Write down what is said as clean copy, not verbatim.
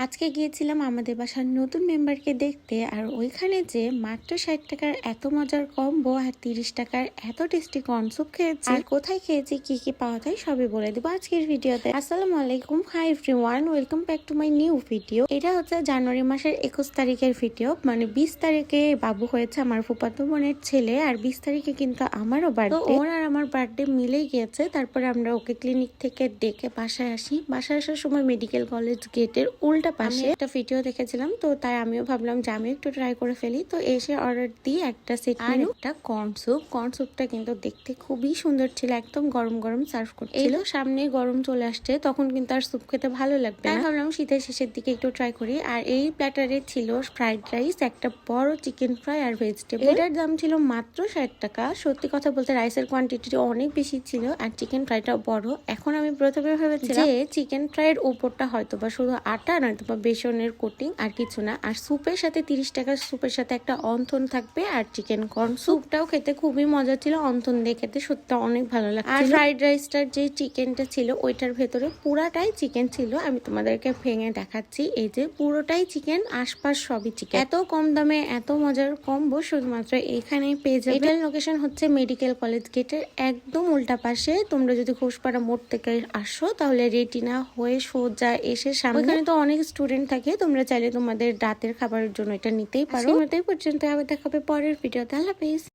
আজকে গিয়েছিলাম আমাদের বাসার নতুন মেম্বারকে দেখতে, আর ওইখানে যে মাত্র 60 টাকার এত মজার কম্বো আর 30 টাকার এত টেস্টি কর্ন স্যুপ খেয়েছি। আর কোথায় খেয়েছি, কি কি পাওয়া যায় সবই বলে দেবো আজকের ভিডিওতে। আসসালামু আলাইকুম, hi everyone, welcome back to my new video. এটা হচ্ছে জানুয়ারি মাসের 21 তারিখের ভিডিও, মানে 20 তারিখে বাবু হয়েছে আমার ফুফাতো বোনের ছেলে, আর 20 তারিখে কিন্তু আমারও বার্থডে। ওর আর আমার বার্থডে মিলেই গিয়েছে। তারপরে আমরা ওকে ক্লিনিক থেকে ডেকে বাসায় আসি। বাসায় আসার সময় মেডিকেল কলেজ গেটের উল্টা পাশে একটা ভিডিও দেখেছিলাম, তো তাই আমিও ভাবলাম যে আমি একটু ট্রাই করে ফেলি। তো এসে অর্ডার দিই একটা সেট আর একটা কর্ন স্যুপ। কর্ন স্যুপটা কিন্তু দেখতে খুবই সুন্দর ছিল, একদম গরম গরম সার্ভ করছিল। সামনে গরম চলে আসছে, তখন কিন্তু আর স্যুপ খেতে ভালো লাগবে না। ভাবলাম শীতের শেষের দিকে একটু ট্রাই করি। আর এই প্ল্যাটারে ছিল ফ্রাইড রাইস, একটা বড় চিকেন ফ্রাই আর ভেজিটেবল। এটার দাম ছিল মাত্র 60 টাকা। সত্যি কথা বলতে রাইসের কোয়ান্টিটি অনেক বেশি ছিল আর চিকেন ফ্রাইটাও বড়। এখন আমি প্রথমে ভেবেছিলাম যে চিকেন ফ্রাইয়ের উপরটা হয়তো বা শুধু আটা নয়তো বা বেসনের কোটিং, আর কিছু না। আর স্যুপের সাথে 30 টাকার স্যুপের সাথে একটা অন্থন থাকবে আর চিকেন কর্ন স্যুপটাও খেতে খুবই মজা ছিল। অন্থন দিয়ে খেতে সত্যি অনেক ভালো লাগছে। আর ফ্রাইড রাইসটার যে চিকেনটা ছিল ওইটার ভেতরে পুরাটাই চিকেন ছিল। আমি তোমাদেরকে ভেঙে দেখাচ্ছি। এই যে পুরোটাই চিকেন, আশপাশ সবই চিকেন। এত কম দামে এত মজার কম্বো শুধুমাত্র এখানেই পেয়ে যাবে। এটার লোকেশন হচ্ছে মেডিকেল কলেজ গেটের একদম উল্টা পাশে। তোমরা যদি ঘোষপাড়া মোড় থেকে আসো তাহলে রেটিনা হয়ে সোজা এসে সামনে, ওখানে তো অনেক স্টুডেন্ট থাকে, তোমরা চাইলে তোমাদের রাতের খাবারের জন্য এটা নিতেই পারো। পর্যন্ত আবার দেখাবে পরের ভিডিওতে। আল্লাহ হাফেজ।